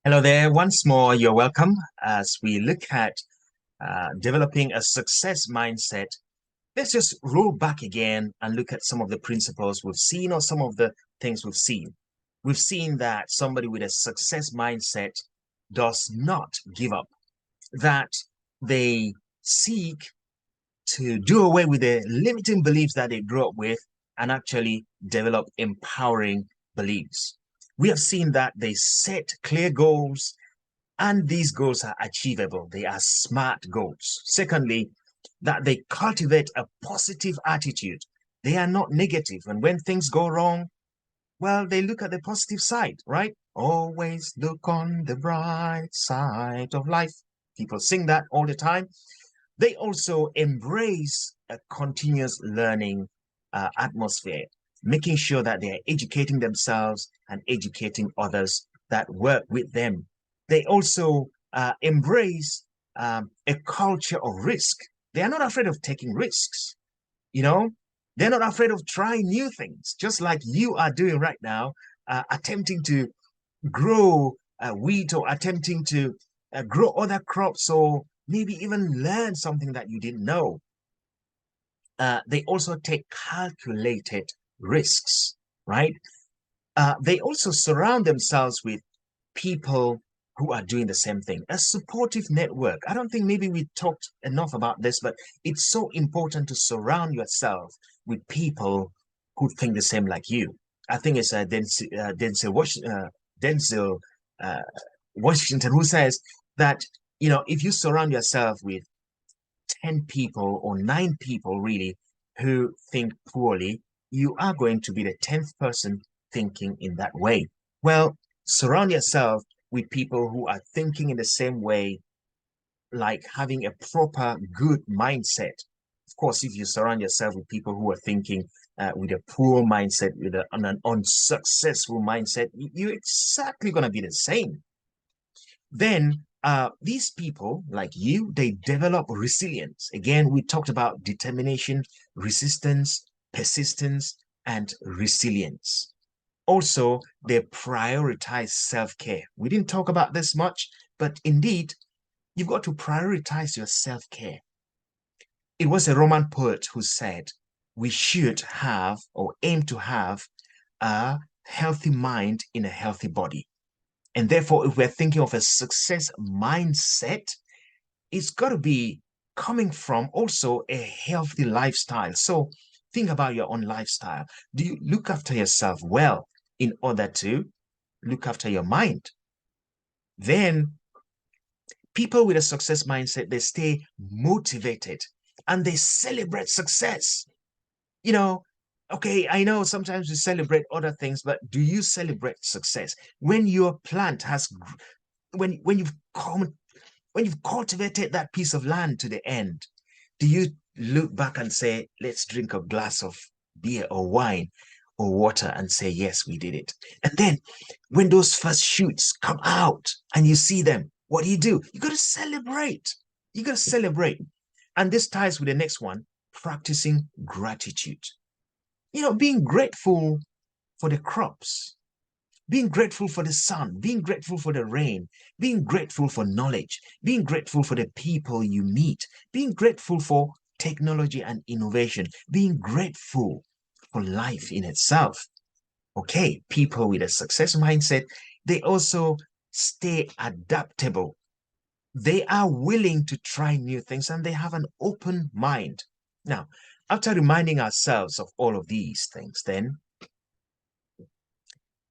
Hello there. Once more, you're welcome as we look at developing a success mindset. Let's just roll back again and look at some of the principles we've seen or some of the things we've seen. We've seen that somebody with a success mindset does not give up, that they seek to do away with the limiting beliefs that they grew up with and actually develop empowering beliefs. We have seen that they set clear goals and these goals are achievable. They are smart goals. Secondly, that they cultivate a positive attitude. They are not negative. And when things go wrong, well, they look at the positive side, right? Always look on the bright side of life. People sing that all the time. They also embrace a continuous learning atmosphere, making sure that they are educating themselves and educating others that work with them. They also embrace a culture of risk. They are not afraid of taking risks, you know? They're not afraid of trying new things, just like you are doing right now, attempting to grow wheat or attempting to grow other crops or maybe even learn something that you didn't know. They also take calculated risks, right? They also surround themselves with people who are doing the same thing. A supportive network. I don't think maybe we talked enough about this, but it's so important to surround yourself with people who think the same like you. I think it's Denzel uh, Washington who says that, if you surround yourself with 10 people or 9 people really who think poorly, you are going to be the 10th person thinking in that way. Well, surround yourself with people who are thinking in the same way, like having a proper good mindset. Of course, if you surround yourself with people who are thinking with a poor mindset, with an unsuccessful mindset, you're exactly going to be the same. Then these people, like you, they develop resilience. Again, we talked about determination, resistance, persistence, and resilience. Also, they prioritize self-care. We didn't talk about this much, but indeed, you've got to prioritize your self-care. It was a Roman poet who said, we should have or aim to have a healthy mind in a healthy body. And therefore, if we're thinking of a success mindset, it's got to be coming from also a healthy lifestyle. So think about your own lifestyle. Do you look after yourself well in order to look after your mind? Then people with a success mindset, they stay motivated and they celebrate success. You know, okay, I know sometimes we celebrate other things, but do you celebrate success? When your plant has, when you've come when you've cultivated that piece of land to the end, do you look back and say, let's drink a glass of beer or wine or water and say, yes, we did it? And then when those first shoots come out and you see them, what do? You got to celebrate. You got to celebrate. And this ties with the next one, practicing gratitude. Being grateful for the crops, being grateful for the sun, being grateful for the rain, being grateful for knowledge, being grateful for the people you meet, being grateful for technology and innovation, being grateful for life in itself. Okay, people with a success mindset, they also stay adaptable. They are willing to try new things and they have an open mind. Now, after reminding ourselves of all of these things, then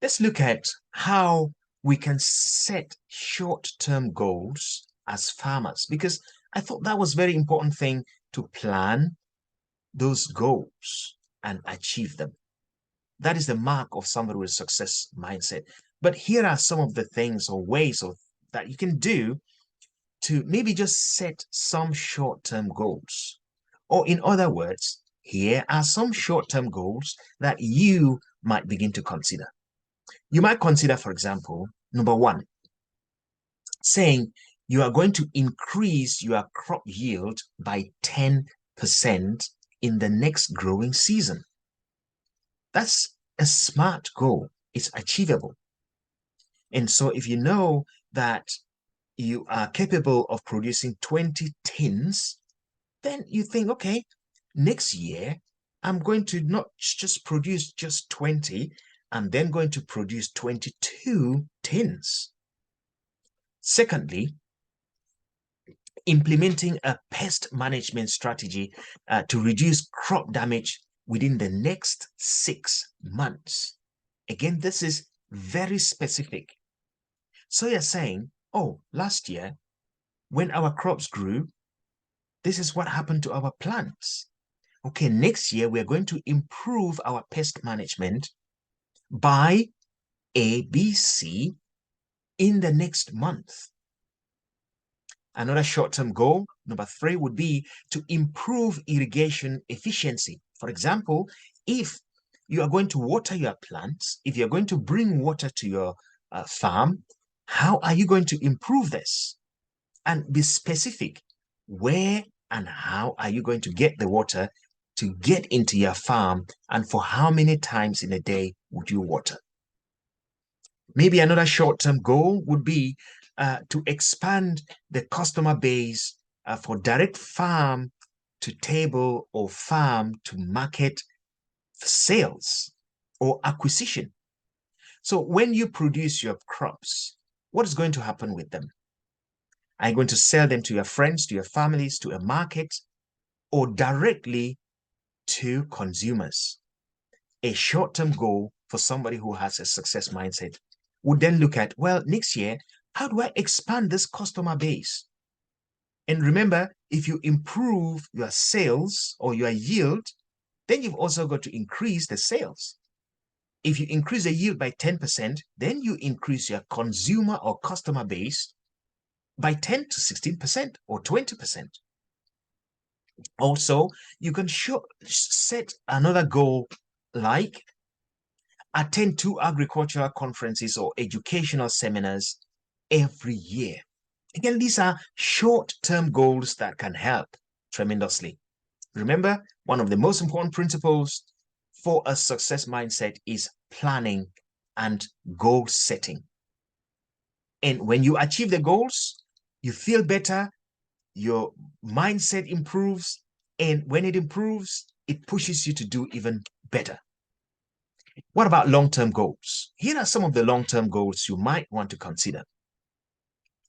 let's look at how we can set short-term goals as farmers, because I thought that was a very important thing to plan those goals and achieve them. That is the mark of somebody with a success mindset. But here are some of the things or ways that you can do to maybe just set some short-term goals. Or in other words, here are some short-term goals that you might begin to consider. You might consider, for example, number one, saying you are going to increase your crop yield by 10% in the next growing season. That's a smart goal. It's achievable. And so if you know that you are capable of producing 20 tins, then you think, okay, next year, I'm going to not just produce just 20, I'm then going to produce 22 tins. Secondly, implementing a pest management strategy to reduce crop damage within the next 6 months. Again, this is very specific. So you're saying, oh, last year, when our crops grew, this is what happened to our plants. Okay, next year, we're going to improve our pest management by A, B, C in the next month. Another short-term goal, number 3, would be to improve irrigation efficiency. For example, if you are going to water your plants, if you're going to bring water to your farm, how are you going to improve this? And be specific. Where and how are you going to get the water to get into your farm, and for how many times in a day would you water? Maybe another short-term goal would be to expand the customer base for direct farm to table or farm to market sales or acquisition. So when you produce your crops, what is going to happen with them? Are you going to sell them to your friends, to your families, to a market, or directly to consumers? A short-term goal for somebody who has a success mindset would then look at, well, next year, how do I expand this customer base? And remember, if you improve your sales or your yield, then you've also got to increase the sales. If you increase the yield by 10%, then you increase your consumer or customer base by 10 to 16% or 20%. Also, you can set another goal like attend 2 agricultural conferences or educational seminars every year. Again, these are short-term goals that can help tremendously. Remember, one of the most important principles for a success mindset is planning and goal setting. And when you achieve the goals, you feel better, your mindset improves, and when it improves, it pushes you to do even better. What about long-term goals? Here are some of the long-term goals you might want to consider.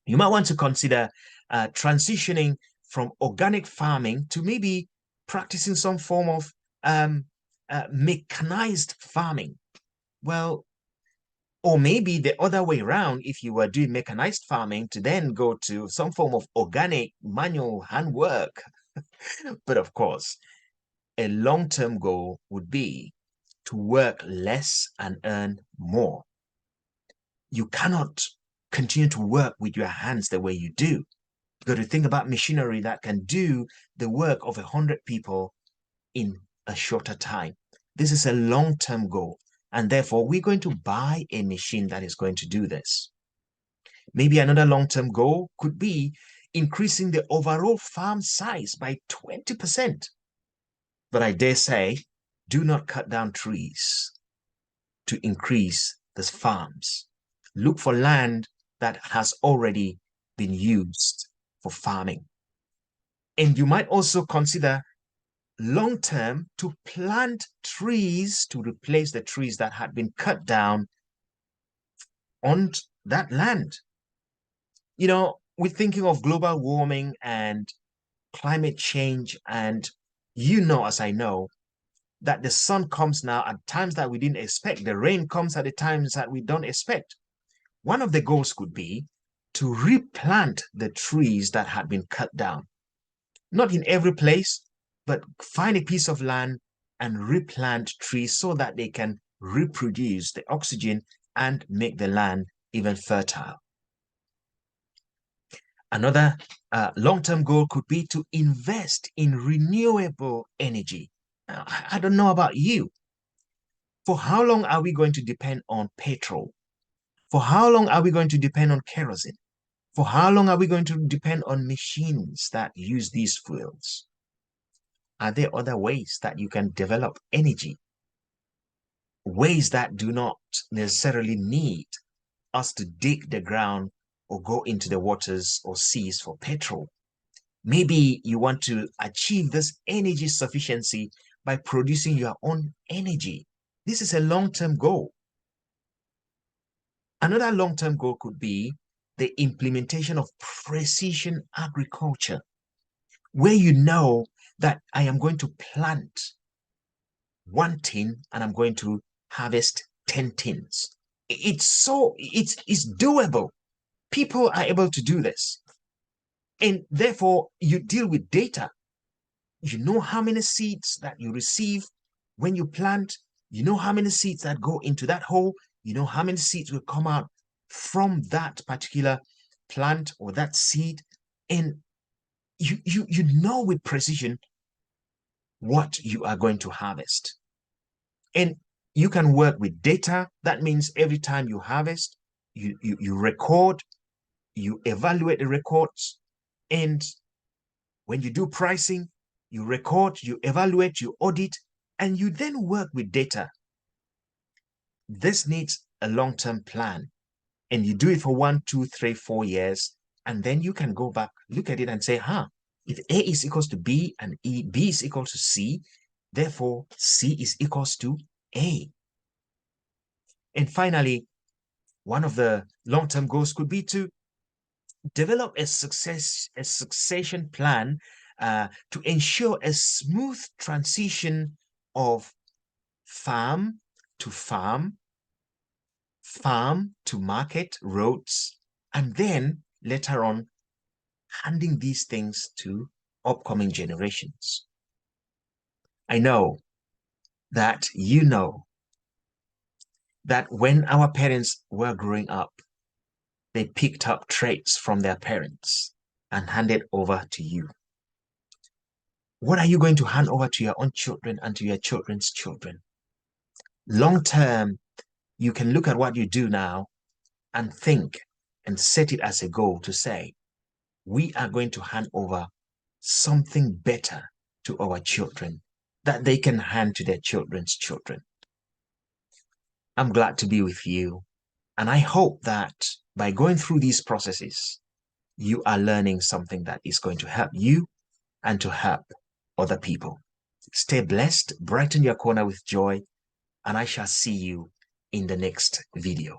You might want to consider transitioning from organic farming to maybe practicing some form of mechanized farming. Well, or maybe the other way around, if you were doing mechanized farming, to then go to some form of organic manual handwork. But of course, a long-term goal would be to work less and earn more. You cannot continue to work with your hands the way you do. You've got to think about machinery that can do the work of 100 people in a shorter time. This is a long-term goal, and therefore we're going to buy a machine that is going to do this. Maybe another long-term goal could be increasing the overall farm size by 20%. But I dare say, do not cut down trees to increase the farms. Look for land that has already been used for farming. And you might also consider long-term to plant trees to replace the trees that had been cut down on that land. You know, we're thinking of global warming and climate change, and you know, as I know, that the sun comes now at times that we didn't expect. The rain comes at the times that we don't expect. One of the goals could be to replant the trees that had been cut down. Not in every place, but find a piece of land and replant trees so that they can reproduce the oxygen and make the land even fertile. Another long-term goal could be to invest in renewable energy. I don't know about you. For how long are we going to depend on petrol? For how long are we going to depend on kerosene? For how long are we going to depend on machines that use these fuels? Are there other ways that you can develop energy? Ways that do not necessarily need us to dig the ground or go into the waters or seas for petrol. Maybe you want to achieve this energy sufficiency by producing your own energy. This is a long-term goal. Another long-term goal could be the implementation of precision agriculture, where you know that I am going to plant one tin and I'm going to harvest 10 tins. It's doable. People are able to do this. And therefore, you deal with data. You know how many seeds that you receive when you plant. You know how many seeds that go into that hole. You know how many seeds will come out from that particular plant or that seed. And you know with precision what you are going to harvest. And you can work with data. That means every time you harvest, you record, you evaluate the records, and when you do pricing, you record, you evaluate, you audit, and you then work with data. This needs a long-term plan, and you do it for 1, 2, 3, 4 years, and then you can go back, look at it and say, if A is equals to B and B is equal to C, therefore C is equals to A. And finally, one of the long-term goals could be to develop a succession plan to ensure a smooth transition of farm to farm, farm to market, roads, and then later on handing these things to upcoming generations. I know that you know that when our parents were growing up, they picked up traits from their parents and handed over to you. What are you going to hand over to your own children and to your children's children? Long term, you can look at what you do now and think and set it as a goal to say, we are going to hand over something better to our children that they can hand to their children's children. I'm glad to be with you. And I hope that by going through these processes, you are learning something that is going to help you and to help other people. Stay blessed, brighten your corner with joy, and I shall see you in the next video.